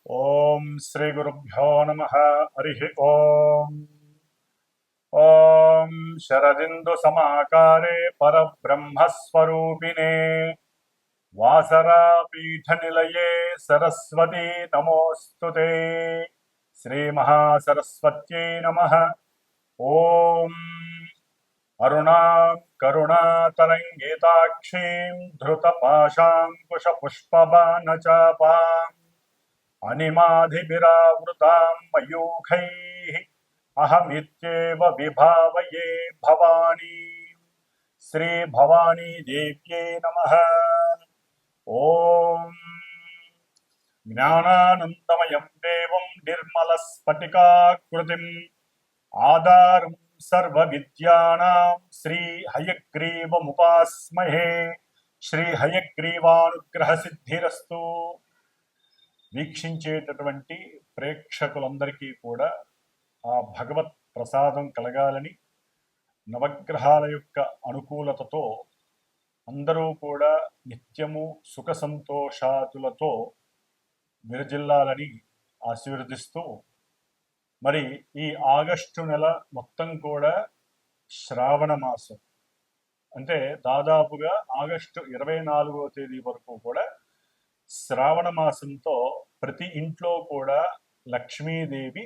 ఓం శ్రీ గురుభ్యో నమః. హరి ఓం. ఓం శరదిందు సమాకారే పరబ్రహ్మస్వరూపిణే వాసరాపీఠ నిలయే సరస్వతీ నమోస్తుతే. శ్రీ మహాసరస్వత్యై నమః. ఓం అరుణాం కరుణాతరంగితాక్షీం ధృతపాశాంకుశపుష్పబాణచాపాం అనిమాధిభిరావృతాం మయూఖైః అహమిత్యేవ విభావయే భవానీ. శ్రీ భవానీ దేవ్యై నమః. ఓం జ్ఞానానందమయం దేవం నిర్మలస్ఫటికాకృతిం ఆధారం సర్వవిద్యానాం శ్రీ హయగ్రీవముపాస్మహే. శ్రీ హయగ్రీవానుగ్రహ సిద్ధిరస్తు. వీక్షించేటటువంటి ప్రేక్షకులందరికీ కూడా ఆ భగవత్ ప్రసాదం కలగాలని, నవగ్రహాల యొక్క అనుకూలతతో అందరూ కూడా నిత్యము సుఖ సంతోషాదులతో విరజిల్లాలని ఆశీర్వదిస్తూ, మరి ఈ ఆగస్టు నెల మొత్తం కూడా శ్రావణ మాసం, అంటే దాదాపుగా ఆగస్టు 24వ తేదీ వరకు కూడా శ్రావణ మాసంతో ప్రతి ఇంట్లో కూడా లక్ష్మీదేవి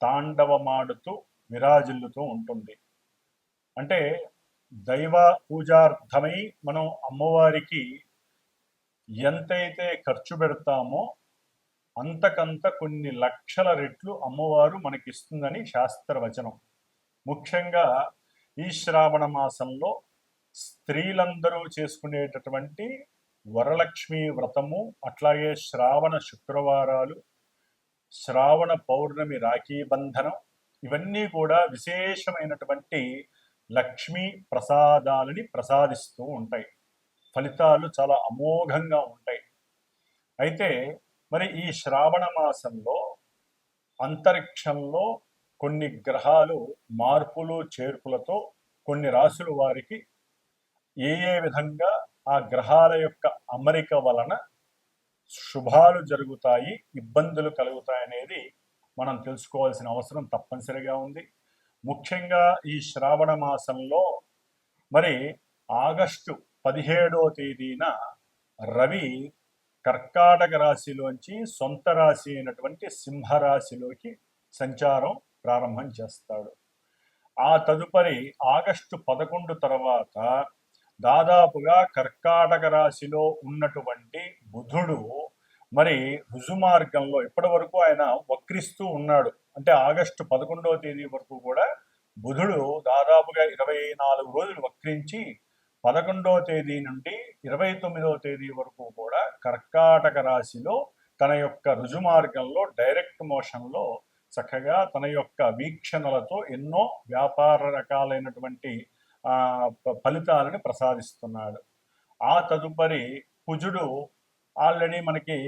తాండవమాడుతూ విరాజిల్లుతూ ఉంటుంది. అంటే దైవ పూజార్థమై మనం అమ్మవారికి ఎంతైతే ఖర్చు పెడతామో అంతకంత కొన్ని లక్షల రెట్లు అమ్మవారు మనకిస్తుందని శాస్త్రవచనం. ముఖ్యంగా ఈ శ్రావణ మాసంలో స్త్రీలందరూ చేసుకునేటటువంటి వరలక్ష్మి వ్రతము, అట్లాగే శ్రావణ శుక్రవారాలు, శ్రావణ పౌర్ణమి రాఖీ బంధనం, ఇవన్నీ కూడా విశేషమైనటువంటి లక్ష్మీ ప్రసాదాలని ప్రసాదిస్తూ ఉంటాయి. ఫలితాలు చాలా అమోఘంగా ఉంటాయి. అయితే మరి ఈ శ్రావణ మాసంలో అంతరిక్షంలో కొన్ని గ్రహాలు మార్పులు చేర్పులతో కొన్ని రాశుల వారికి ఏ విధంగా ఆ గ్రహాల యొక్క అమరిక వలన శుభాలు జరుగుతాయి, ఇబ్బందులు కలుగుతాయనేది మనం తెలుసుకోవాల్సిన అవసరం తప్పనిసరిగా ఉంది. ముఖ్యంగా ఈ శ్రావణ మాసంలో మరి ఆగస్టు 17వ తేదీన రవి కర్కాటక రాశిలోంచి సొంత రాశి అయినటువంటి సింహరాశిలోకి సంచారం ప్రారంభం చేస్తాడు. ఆ తదుపరి ఆగస్టు 11 తర్వాత దాదాపుగా కర్కాటక రాశిలో ఉన్నటువంటి బుధుడు మరి రుజుమార్గంలో ఇప్పటి వరకు ఆయన వక్రిస్తూ ఉన్నాడు. అంటే ఆగస్టు 11వ తేదీ వరకు కూడా బుధుడు దాదాపుగా 24 రోజులు వక్రించి 11వ తేదీ నుండి 29వ తేదీ వరకు కూడా కర్కాటక రాశిలో తన యొక్క రుజుమార్గంలో డైరెక్ట్ మోషన్లో చక్కగా తన యొక్క వీక్షణలతో ఎన్నో వ్యాపార రకాలైనటువంటి ఫలితాలను ప్రసాదిస్తున్నాడు. ఆ తదుపరి కుజుడు ఆల్రెడీ మనకి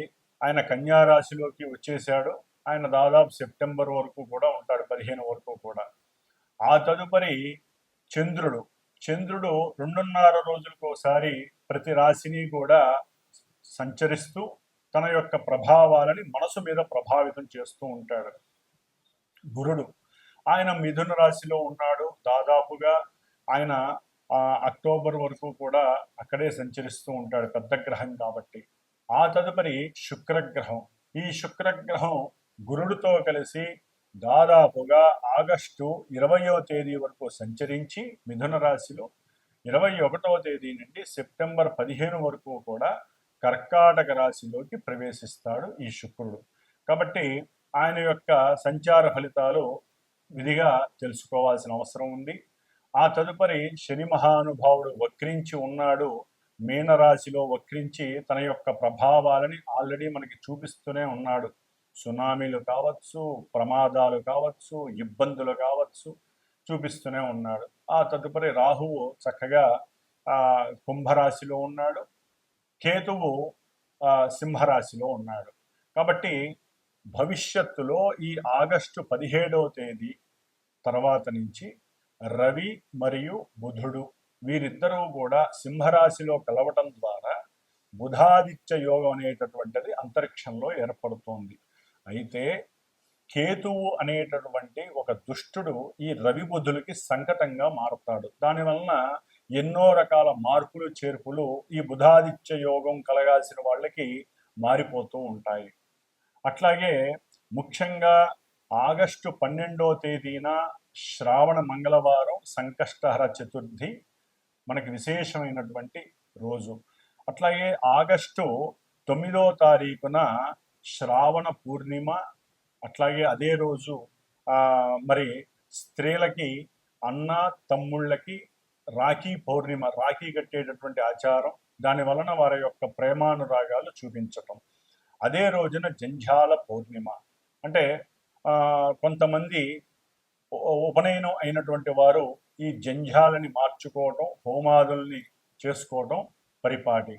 ఆయన కన్యారాశిలోకి వచ్చేసాడు. ఆయన దాదాపు సెప్టెంబర్ వరకు కూడా ఉంటాడు, 15 వరకు కూడా. ఆ తదుపరి చంద్రుడు 2.5 రోజులకు ఒకసారి ప్రతి రాశిని కూడా సంచరిస్తూ తన యొక్క ప్రభావాలని మనసు మీద ప్రభావితం చేస్తూ ఉంటాడు. గురుడు ఆయన మిథున రాశిలో ఉన్నాడు. దాదాపుగా ఆయన అక్టోబర్ వరకు కూడా అక్కడే సంచరిస్తూ ఉంటాడు, పెద్ద గ్రహం కాబట్టి. ఆ తదుపరి శుక్రగ్రహం. ఈ శుక్రగ్రహం గురుడితో కలిసి దాదాపుగా ఆగస్టు 20వ తేదీ వరకు సంచరించి మిథున రాశిలో 21వ తేదీ నుండి సెప్టెంబర్ 15 వరకు కూడా కర్కాటక రాశిలోకి ప్రవేశిస్తాడు ఈ శుక్రుడు. కాబట్టి ఆయన యొక్క సంచార ఫలితాలు విధిగా తెలుసుకోవాల్సిన అవసరం ఉంది. ఆ తదుపరి శని మహానుభావుడు వక్రించి ఉన్నాడు. మీనరాశిలో వక్రించి తన యొక్క ప్రభావాలని ఆల్రెడీ మనకి చూపిస్తూనే ఉన్నాడు. సునామీలు కావచ్చు, ప్రమాదాలు కావచ్చు, ఇబ్బందులు కావచ్చు, చూపిస్తూనే ఉన్నాడు. ఆ తదుపరి రాహువు చక్కగా కుంభరాశిలో ఉన్నాడు. కేతువు సింహరాశిలో ఉన్నాడు. కాబట్టి భవిష్యత్తులో ఈ ఆగస్టు 17వ తేదీ తర్వాత నుంచి రవి మరియు బుధుడు వీరిద్దరూ కూడా సింహరాశిలో కలవటం ద్వారా బుధాదిత్య యోగం అనేటటువంటిది అంతరిక్షంలో ఏర్పడుతోంది. అయితే కేతువు అనేటటువంటి ఒక దుష్టుడు ఈ రవి బుధులకి సంకటంగా మారుతాడు. దానివలన ఎన్నో రకాల మార్పులు చేర్పులు ఈ బుధాదిత్య యోగం కలగాల్సిన వాళ్ళకి మారిపోతూ ఉంటాయి. అట్లాగే ముఖ్యంగా ఆగస్టు 12వ తేదీన శ్రావణ మంగళవారం సంకష్టహర చతుర్థి మనకి విశేషమైనటువంటి రోజు. అట్లాగే ఆగస్టు 9వ తారీఖున శ్రావణ పూర్ణిమ. అట్లాగే అదే రోజు మరి స్త్రీలకి అన్న తమ్ముళ్ళకి రాఖీ పౌర్ణిమ, రాఖీ కట్టేటటువంటి ఆచారం, దాని వలన వారి యొక్క ప్రేమానురాగాలు చూపించటం. అదే రోజున జంఝాల పౌర్ణిమ, అంటే కొంతమంది ఉపనయనం అయినటువంటి వారు ఈ జంఝాలని మార్చుకోవటం, హోమాదుల్ని చేసుకోవటం పరిపాటి.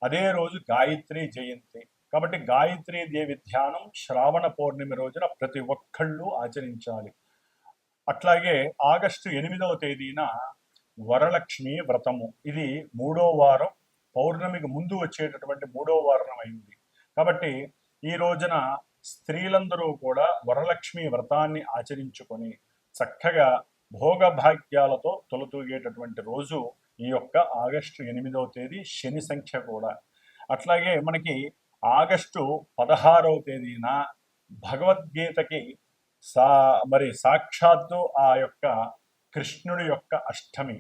అదే రోజు గాయత్రి జయంతి. కాబట్టి గాయత్రీ దేవి ధ్యానం శ్రావణ పౌర్ణమి రోజున ప్రతి ఒక్కళ్ళు ఆచరించాలి. అట్లాగే ఆగస్టు 8వ తేదీన వరలక్ష్మి వ్రతము. ఇది 3వ వారం, పౌర్ణమికి ముందు వచ్చేటటువంటి 3వ వారం అయింది. కాబట్టి ఈ రోజున స్త్రీలందరూ కూడా వరలక్ష్మి వ్రతాన్ని ఆచరించుకొని చక్కగా భోగభాగ్యాలతో తొలతూగేటటువంటి రోజు ఈ యొక్క ఆగస్టు 8వ తేదీ, శని సంఖ్య కూడా. అట్లాగే మనకి ఆగస్టు 16వ తేదీన భగవద్గీతకి మరి సాక్షాత్తు ఆ యొక్క కృష్ణుడి యొక్క అష్టమి,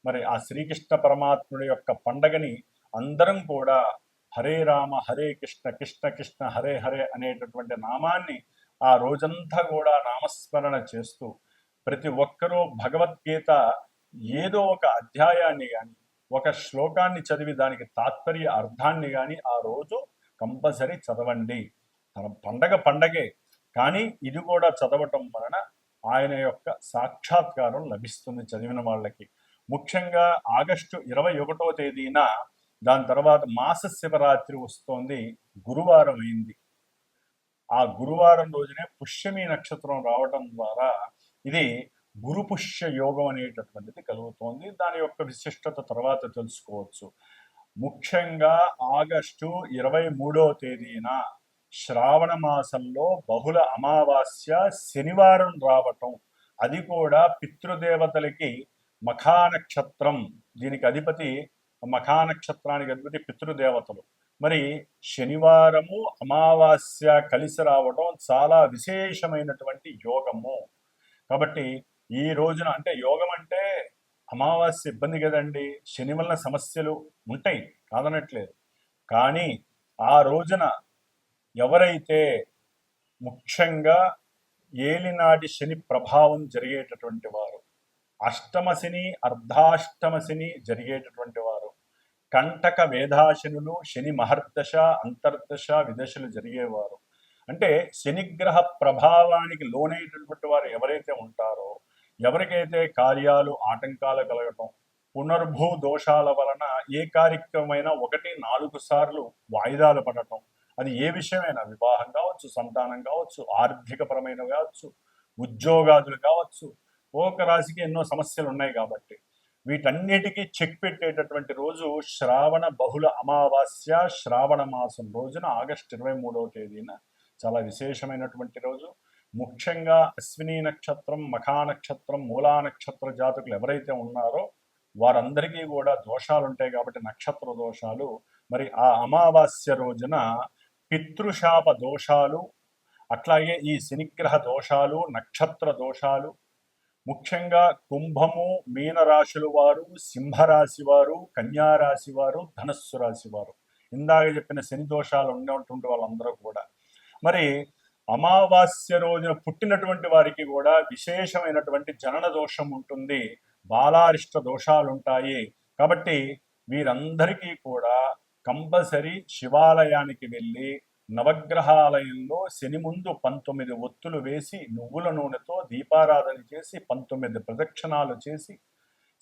మరి ఆ శ్రీకృష్ణ పరమాత్ముడి యొక్క పండగని అందరం కూడా హరే రామ హరే కృష్ణ కృష్ణ కృష్ణ హరే హరే అనేటటువంటి నామాన్ని ఆ రోజంతా కూడా నామస్మరణ చేస్తూ ప్రతి ఒక్కరూ భగవద్గీత ఏదో ఒక అధ్యాయాన్ని కానీ, ఒక శ్లోకాన్ని చదివి దానికి తాత్పర్య అర్థాన్ని కానీ ఆ రోజు కంపల్సరీ చదవండి. పండగే, కానీ ఇది కూడా చదవటం వలన ఆయన యొక్క సాక్షాత్కారం లభిస్తుంది చదివిన వాళ్ళకి. ముఖ్యంగా ఆగస్టు 21వ తేదీన, దాని తర్వాత మాస శివరాత్రి వస్తోంది, గురువారం అయింది. ఆ గురువారం రోజునే పుష్యమి నక్షత్రం రావటం ద్వారా ఇది గురు పుష్య యోగం అనేటటువంటిది కలుగుతోంది. దాని యొక్క విశిష్టత తర్వాత తెలుసుకోవచ్చు. ముఖ్యంగా ఆగస్టు 23వ తేదీన శ్రావణ మాసంలో బహుళ అమావాస్య శనివారం రావటం, అది కూడా పితృదేవతలకి మఖానక్షత్రం, దీనికి అధిపతి మఖానక్షత్రానికి అధిపతి పితృదేవతలు. మరి శనివారము అమావాస్య కలిసి రావడం చాలా విశేషమైనటువంటి యోగము. కాబట్టి ఈ రోజున, అంటే యోగం అంటే అమావాస్య ఇబ్బంది కదండి, శని వలన సమస్యలు ఉంటాయి కాదనట్లేదు. కానీ ఆ రోజున ఎవరైతే ముఖ్యంగా ఏలినాటి శని ప్రభావం జరిగేటటువంటి వారు, అష్టమ శని అర్ధాష్టమ శని జరిగేటటువంటి వారు, కంటక వేధాశనులు, శని మహర్దశ అంతర్దశ విదశలు జరిగేవారు, అంటే శనిగ్రహ ప్రభావానికి లోనైనటువంటి వారు ఎవరైతే ఉంటారో, ఎవరికైతే కార్యాలు ఆటంకాలు కలగటం, పునర్భూ దోషాల వలన ఏ కార్యక్రమమైనా 1-4 సార్లు వాయిదాలు పడటం, అది ఏ విషయమైనా, వివాహం కావచ్చు, సంతానం కావచ్చు, ఆర్థికపరమైనవి కావచ్చు, ఉద్యోగాదులు కావచ్చు, ఒక రాశికి ఎన్నో సమస్యలు ఉన్నాయి. కాబట్టి వీటన్నిటికీ చెక్ పెట్టేటటువంటి రోజు శ్రావణ బహుళ అమావాస్య, శ్రావణ మాసం రోజున ఆగస్టు 23వ తేదీన చాలా విశేషమైనటువంటి రోజు. ముఖ్యంగా అశ్విని నక్షత్రం, మఖా నక్షత్రం, మూలా నక్షత్ర జాతకులు ఎవరైతే ఉన్నారో వారందరికీ కూడా దోషాలు ఉంటాయి. కాబట్టి నక్షత్ర దోషాలు, మరి ఆ అమావాస్య రోజున పితృశాప దోషాలు, అట్లాగే ఈ శనిగ్రహ దోషాలు, నక్షత్ర దోషాలు, ముఖ్యంగా కుంభము, మీనరాశుల వారు, సింహరాశి వారు, కన్యారాశి వారు, ధనస్సు రాశి వారు, ఇందాక చెప్పిన శని దోషాలు ఉన్నటువంటి వాళ్ళందరూ కూడా, మరి అమావాస్య రోజున పుట్టినటువంటి వారికి కూడా విశేషమైనటువంటి జనన దోషం ఉంటుంది, బాలారిష్ట దోషాలు ఉంటాయి. కాబట్టి వీరందరికీ కూడా కంపల్సరీ శివాలయానికి వెళ్ళి నవగ్రహాలయంలో శని ముందు 19 ఒత్తులు వేసి నువ్వుల నూనెతో దీపారాధన చేసి 19 ప్రదక్షిణాలు చేసి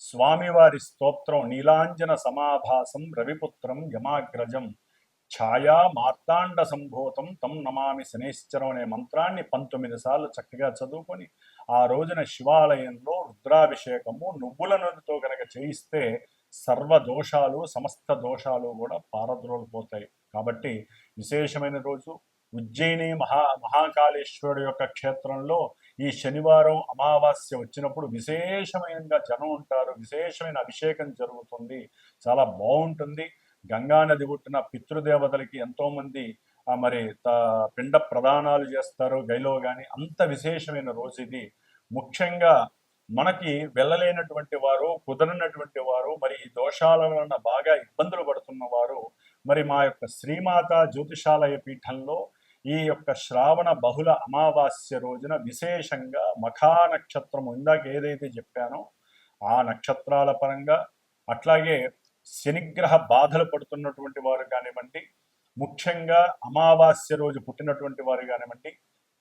స్వామివారి స్తోత్రం నీలాంజన సమాభాసం రవిపుత్రం యమాగ్రజం ఛాయా మార్తాండ సంభూతం తం నమామి శనేశ్వరం అనే మంత్రాన్ని 19 సార్లు చక్కగా చదువుకొని ఆ రోజున శివాలయంలో రుద్రాభిషేకము నువ్వుల నూనెతో కనుక చేయిస్తే సర్వ దోషాలు సమస్త దోషాలు కూడా పారద్రోలిపోతాయి. కాబట్టి విశేషమైన రోజు ఉజ్జయిని మహాకాళేశ్వరుడు యొక్క క్షేత్రంలో ఈ శనివారం అమావాస్య వచ్చినప్పుడు విశేషమైనగా జనం ఉంటారు, విశేషమైన అభిషేకం జరుగుతుంది, చాలా బాగుంటుంది. గంగానది ఒడ్డున పితృదేవతలకి ఎంతోమంది మరి పిండ ప్రదానాలు చేస్తారు గైలో కానీ. అంత విశేషమైన రోజు ఇది. ముఖ్యంగా మనకి వెళ్ళలేనటువంటి వారు, కుదరనటువంటి వారు, మరి ఈ దోషాల వలన బాగా ఇబ్బందులు పడుతున్న వారు మరి మా యొక్క శ్రీమాత జ్యోతిషాలయ పీఠంలో ఈ యొక్క శ్రావణ బహుళ అమావాస్య రోజున విశేషంగా మఖా నక్షత్రము ఇందాక ఏదైతే చెప్పానో ఆ నక్షత్రాల పరంగా, అట్లాగే శనిగ్రహ బాధలు పడుతున్నటువంటి వారు కానివ్వండి, ముఖ్యంగా అమావాస్య రోజు పుట్టినటువంటి వారు కానివ్వండి,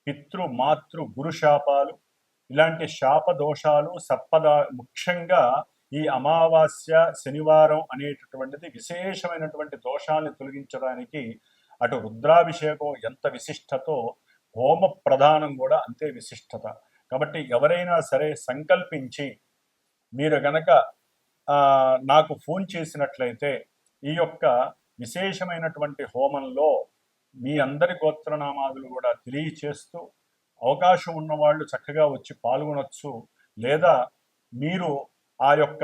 పితృ మాతృ గురు శాపాలు, ఇలాంటి శాప దోషాలు ముఖ్యంగా ఈ అమావాస్య శనివారం అనేటటువంటిది విశేషమైనటువంటి దోషాలను తొలగించడానికి అటు రుద్రాభిషేకం ఎంత విశిష్టతో హోమ ప్రధానం కూడా అంతే విశిష్టత. కాబట్టి ఎవరైనా సరే సంకల్పించి మీరు గనక నాకు ఫోన్ చేసినట్లయితే ఈ యొక్క విశేషమైనటువంటి హోమంలో మీ అందరి గోత్రనామాదులు కూడా తెలియచేస్తూ అవకాశం ఉన్నవాళ్ళు చక్కగా వచ్చి పాల్గొనొచ్చు. లేదా మీరు ఆ యొక్క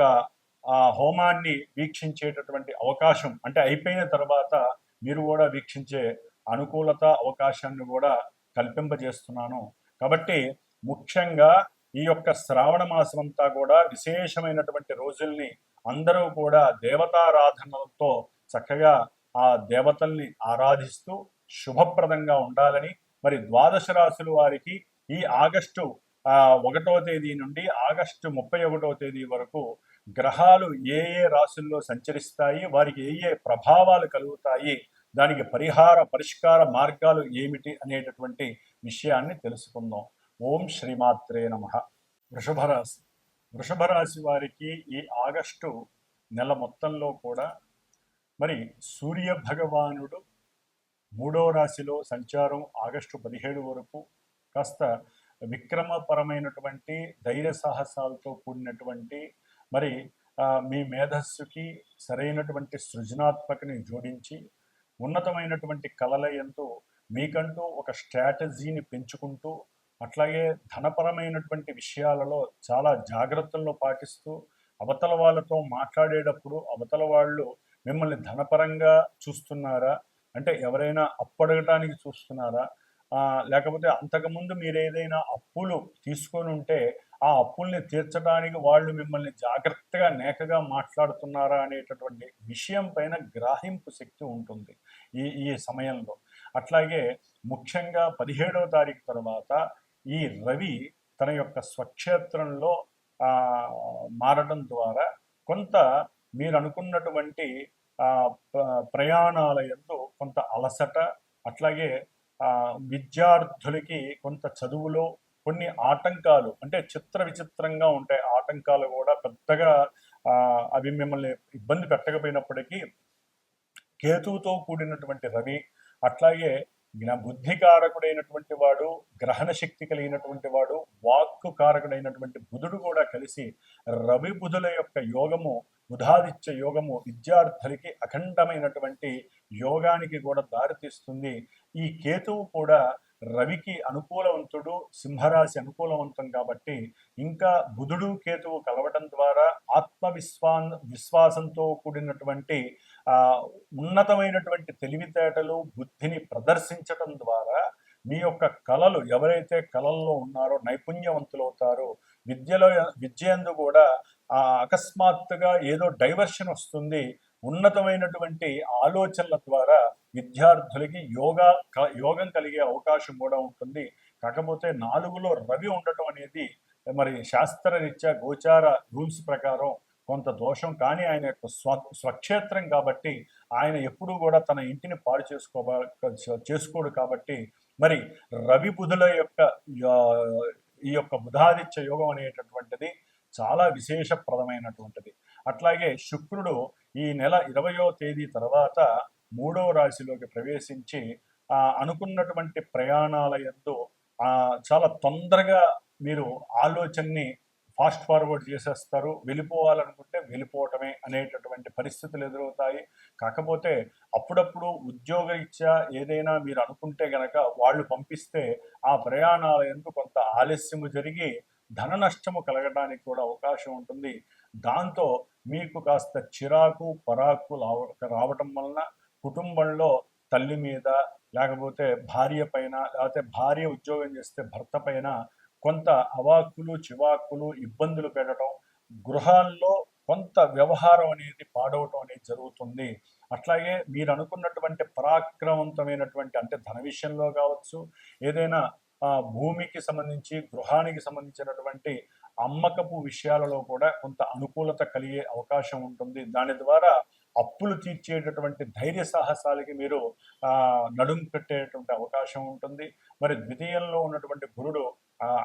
హోమాన్ని వీక్షించేటటువంటి అవకాశం, అంటే అయిపోయిన తర్వాత మీరు కూడా వీక్షించే అనుకూలత అవకాశాన్ని కూడా కల్పింపజేస్తున్నాను. కాబట్టి ముఖ్యంగా ఈ యొక్క శ్రావణ మాసం అంతా కూడా విశేషమైనటువంటి రోజుల్ని అందరూ కూడా దేవతారాధనలతో చక్కగా ఆ దేవతల్ని ఆరాధిస్తూ శుభప్రదంగా ఉండాలని, మరి ద్వాదశ రాశుల వారికి ఈ ఆగస్టు 1వ తేదీ నుండి ఆగస్టు 31వ తేదీ వరకు గ్రహాలు ఏ ఏ రాశుల్లో సంచరిస్తాయి, వారికి ఏ ఏ ప్రభావాలు కలుగుతాయి, దానికి పరిష్కార మార్గాలు ఏమిటి అనేటటువంటి విషయాన్ని తెలుసుకుందాం. ఓం శ్రీమాత్రే నమః. వృషభ రాశి వారికి ఈ ఆగస్టు నెల మొత్తంలో కూడా మరి సూర్య భగవానుడు 3వ రాశిలో సంచారం ఆగస్టు 17 వరకు కాస్త విక్రమపరమైనటువంటి ధైర్య సాహసాలతో కూడినటువంటి మరి మీ మేధస్సుకి సరైనటువంటి సృజనాత్మకని జోడించి ఉన్నతమైనటువంటి కళల యందు మీకంటూ ఒక స్ట్రాటజీని పెంచుకుంటూ, అట్లాగే ధనపరమైనటువంటి విషయాలలో చాలా జాగ్రత్తలను పాటిస్తూ, అవతల వాళ్ళతో మాట్లాడేటప్పుడు అవతల వాళ్ళు మిమ్మల్ని ధనపరంగా చూస్తున్నారా, అంటే ఎవరైనా అప్పడగటానికి చూస్తున్నారా, లేకపోతే అంతకుముందు మీరు ఏదైనా అప్పులు తీసుకొని ఉంటే ఆ అప్పుల్ని తీర్చడానికి వాళ్ళు మిమ్మల్ని జాగ్రత్తగా నేకగా మాట్లాడుతున్నారా అనేటటువంటి విషయం పైన గ్రాహింపు శక్తి ఉంటుంది ఈ సమయంలో. అట్లాగే ముఖ్యంగా 17వ తారీఖు తర్వాత ఈ రవి తన యొక్క స్వక్షేత్రంలో మారడం ద్వారా కొంత మీరు అనుకున్నటువంటి ప్రయాణాల యందు కొంత అలసట, అట్లాగే విద్యార్థులకి కొంత చదువులో కొన్ని ఆటంకాలు, అంటే విచిత్రంగా ఉంటాయి ఆటంకాలు కూడా, పెద్దగా అవి మిమ్మల్ని ఇబ్బంది పెట్టకపోయినప్పటికీ కేతువుతో కూడినటువంటి రవి, అట్లాగే బుద్ధికారకుడైనటువంటి వాడు, గ్రహణ శక్తి కలిగినటువంటి వాడు, వాక్కు కారకుడైనటువంటి బుధుడు కూడా కలిసి రవి బుధుల యొక్క యోగము, బుధాదిత్య యోగము విద్యార్థులకి అఖండమైనటువంటి యోగానికి కూడా దారితీస్తుంది. ఈ కేతువు కూడా రవికి అనుకూలవంతుడు, సింహరాశి అనుకూలవంతం కాబట్టి ఇంకా బుధుడు కేతువు కలవటం ద్వారా విశ్వాసంతో కూడినటువంటి ఉన్నతమైనటువంటి తెలివితేటలు, బుద్ధిని ప్రదర్శించటం ద్వారా మీ యొక్క కళలు, ఎవరైతే కళల్లో ఉన్నారో నైపుణ్యవంతులు అవుతారో. విద్యందు కూడా అకస్మాత్తుగా ఏదో డైవర్షన్ వస్తుంది, ఉన్నతమైనటువంటి ఆలోచనల ద్వారా విద్యార్థులకి యోగం కలిగే అవకాశం కూడా ఉంటుంది. కాకపోతే 4లో రవి ఉండటం అనేది మరి శాస్త్రరీత్యా గోచార రూల్స్ ప్రకారం కొంత దోషం. కానీ ఆయన యొక్క స్వక్షేత్రం కాబట్టి ఆయన ఎప్పుడూ కూడా తన ఇంటిని పాడు చేసుకోడు కాబట్టి మరి రవి బుధుల యొక్క ఈ యొక్క బుధాదిత్య యోగం అనేటటువంటిది చాలా విశేషప్రదమైనటువంటిది. అట్లాగే శుక్రుడు ఈ నెల 20వ తేదీ తర్వాత 3వ రాశిలోకి ప్రవేశించి అనుకున్నటువంటి ప్రయాణాల యందు చాలా తొందరగా మీరు ఆలోచనని ఫాస్ట్ ఫార్వర్డ్ చేసేస్తారు, వెళ్ళిపోవాలనుకుంటే వెళ్ళిపోవటమే అనేటటువంటి పరిస్థితులు ఎదురవుతాయి. కాకపోతే అప్పుడప్పుడు ఉద్యోగరీత్యా ఏదైనా మీరు అనుకుంటే గనక వాళ్ళు పంపిస్తే ఆ ప్రయాణాల యందు కొంత ఆలస్యము జరిగి ధన నష్టము కలగడానికి కూడా అవకాశం ఉంటుంది. దాంతో మీకు కాస్త చిరాకు పరాకు రావటం వలన కుటుంబంలో తల్లి మీద, లేకపోతే భార్య పైన, లేకపోతే భార్య ఉద్యోగం చేస్తే భర్త పైన కొంత అవాక్కులు చివాక్కులు ఇబ్బందులు పెట్టడం, గృహాల్లో కొంత వ్యవహారం అనేది పాడవటం అనేది జరుగుతుంది. అట్లాగే మీరు అనుకున్నటువంటి పరాక్రమవంతమైనటువంటి అంటే ధన విషయంలో కావచ్చు, ఏదైనా భూమికి సంబంధించి గృహానికి సంబంధించినటువంటి అమ్మకపు విషయాలలో కూడా కొంత అనుకూలత కలిగే అవకాశం ఉంటుంది. దాని ద్వారా అప్పులు తీర్చేటటువంటి ధైర్య సాహసాలకి మీరు నడుం కట్టేటువంటి అవకాశం ఉంటుంది. మరి ద్వితీయంలో ఉన్నటువంటి గురుడు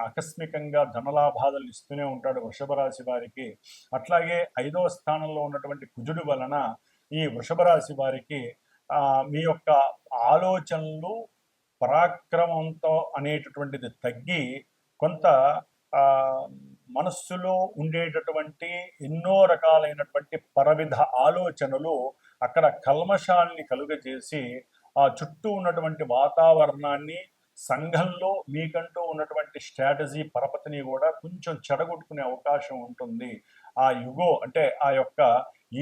ఆకస్మికంగా ధనలాభాలను ఇస్తూనే ఉంటాడు వృషభ రాశి వారికి. అట్లాగే 5వ స్థానంలో ఉన్నటువంటి కుజుడు వలన ఈ వృషభ రాశి వారికి మీ యొక్క ఆలోచనలు పరాక్రమంతో అనేటటువంటిది తగ్గి కొంత మనస్సులో ఉండేటటువంటి ఎన్నో రకాలైనటువంటి పరవిధ ఆలోచనలు అక్కడ కల్మషాల్ని కలుగజేసి ఆ చుట్టూ ఉన్నటువంటి వాతావరణాన్ని, సంఘంలో మీకంటూ ఉన్నటువంటి స్ట్రాటజీ పరపతిని కూడా కొంచెం చెడగొట్టుకునే అవకాశం ఉంటుంది. ఆ యుగో అంటే ఆ యొక్క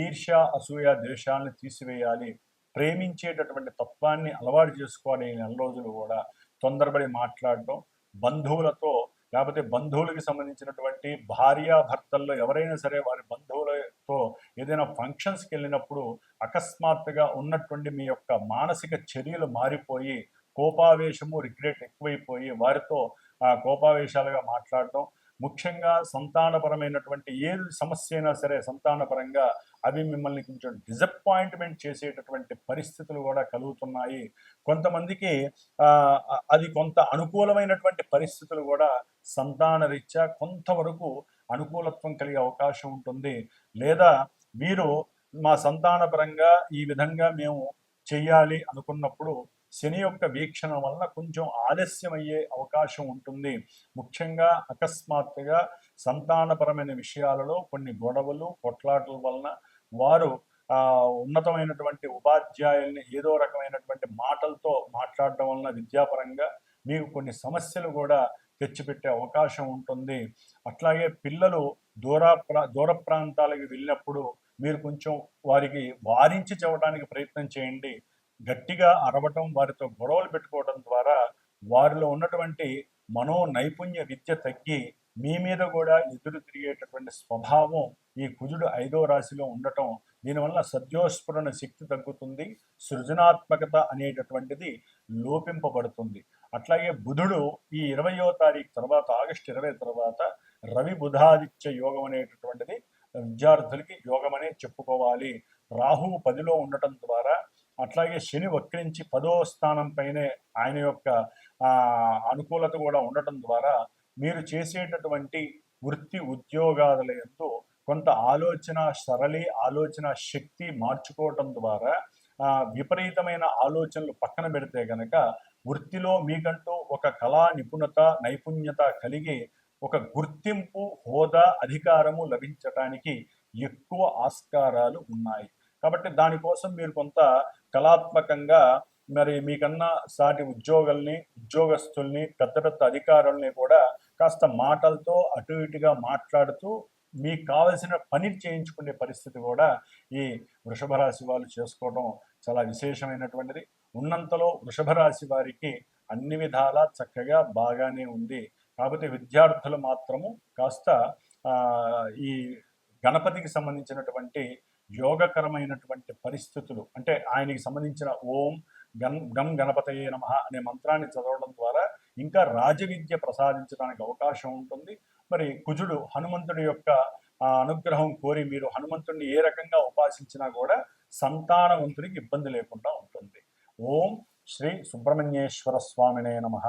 ఈర్ష్య అసూయ ద్వేషాలను తీసివేయాలి, ప్రేమించేటటువంటి తత్వాన్ని అలవాటు చేసుకోవాలి. ఈ నెల రోజులు కూడా తొందరపడి మాట్లాడటం, బంధువులతో లేకపోతే బంధువులకి సంబంధించినటువంటి భార్యాభర్తల్లో ఎవరైనా సరే వారి బంధువులతో ఏదైనా ఫంక్షన్స్కి వెళ్ళినప్పుడు అకస్మాత్తుగా ఉన్నటువంటి మీ యొక్క మానసిక చర్యలు మారిపోయి కోపావేశము రిగ్రెట్ ఎక్కువైపోయి వారితో కోపావేశాలుగా మాట్లాడటం, ముఖ్యంగా సంతానపరమైనటువంటి ఏ సమస్య అయినా సరే సంతానపరంగా అవి మిమ్మల్ని కొంచెం డిసప్పాయింట్మెంట్ చేసేటటువంటి పరిస్థితులు కూడా కలుగుతున్నాయి. కొంతమందికి అది కొంత అనుకూలమైనటువంటి పరిస్థితులు కూడా సంతాన రీత్యా కొంతవరకు అనుకూలత్వం కలిగే అవకాశం ఉంటుంది. లేదా మీరు మా సంతానపరంగా ఈ విధంగా మేము చెయ్యాలి అనుకున్నప్పుడు శని యొక్క వీక్షణ వలన కొంచెం ఆలస్యమయ్యే అవకాశం ఉంటుంది. ముఖ్యంగా అకస్మాత్తుగా సంతానపరమైన విషయాలలో కొన్ని గొడవలు కొట్లాటల వలన వారు ఉన్నతమైనటువంటి ఉపాధ్యాయుల్ని ఏదో రకమైనటువంటి మాటలతో మాట్లాడడం వలన విద్యాపరంగా మీకు కొన్ని సమస్యలు కూడా తెచ్చిపెట్టే అవకాశం ఉంటుంది. అట్లాగే పిల్లలు దూర ప్రాంతాలకు వెళ్ళినప్పుడు మీరు కొంచెం వారికి వారించి చెప్పడానికి ప్రయత్నం చేయండి. గట్టిగా అరవటం, వారితో గొడవలు పెట్టుకోవడం ద్వారా వారిలో ఉన్నటువంటి మనో నైపుణ్య విద్య తగ్గి మీ మీద కూడా ఎదురు తిరిగేటటువంటి స్వభావం ఈ కుజుడు 5వ రాశిలో ఉండటం, దీనివల్ల సద్యోస్ఫురణ శక్తి తగ్గుతుంది, సృజనాత్మకత అనేటటువంటిది లోపింపబడుతుంది. అట్లాగే బుధుడు ఈ 20వ తారీఖు తర్వాత ఆగస్టు 20 తర్వాత రవి బుధాదిత్య యోగం అనేటటువంటిది విద్యార్థులకి యోగం అనే చెప్పుకోవాలి. రాహువు 10లో ఉండటం ద్వారా, అట్లాగే శని వక్రించి 10వ స్థానం పైనే ఆయన యొక్క అనుకూలత కూడా ఉండటం ద్వారా మీరు చేసేటటువంటి వృత్తి ఉద్యోగాల యందు కొంత ఆలోచన సరళి, ఆలోచన శక్తి మార్చుకోవటం ద్వారా విపరీతమైన ఆలోచనలు పక్కన పెడితే గనక వృత్తిలో మీకంటూ ఒక కళా నిపుణత నైపుణ్యత కలిగి ఒక గుర్తింపు, హోదా, అధికారము లభించటానికి ఎక్కువ ఆస్కారాలు ఉన్నాయి. కాబట్టి దానికోసం మీరు కొంత కళాత్మకంగా మరి మీకన్నా సాటి ఉద్యోగస్తుల్ని పెద్ద పెద్ద అధికారుల్ని కూడా కాస్త మాటలతో అటు ఇటుగా మాట్లాడుతూ మీకు కావలసిన పని చేయించుకునే పరిస్థితి కూడా ఈ వృషభ రాశి వాళ్ళు చేసుకోవడం చాలా విశేషమైనటువంటిది. ఉన్నంతలో వృషభ రాశి వారికి అన్ని విధాలా చక్కగా బాగానే ఉంది. కాకపోతే విద్యార్థులు మాత్రము కాస్త ఈ గణపతికి సంబంధించినటువంటి యోగకరమైనటువంటి పరిస్థితులు అంటే ఆయనకి సంబంధించిన ఓం గం గణపతయే నమః అనే మంత్రాన్ని చదవడం ద్వారా ఇంకా రాజవిద్య ప్రసాదించడానికి అవకాశం ఉంటుంది. మరి కుజుడు హనుమంతుడి యొక్క అనుగ్రహం కోరి మీరు హనుమంతుడిని ఏ రకంగా ఉపాసించినా కూడా సంతానవంతుడికి ఇబ్బంది లేకుండా ఉంటుంది. ఓం శ్రీ సుబ్రహ్మణ్యేశ్వర స్వామినే నమః.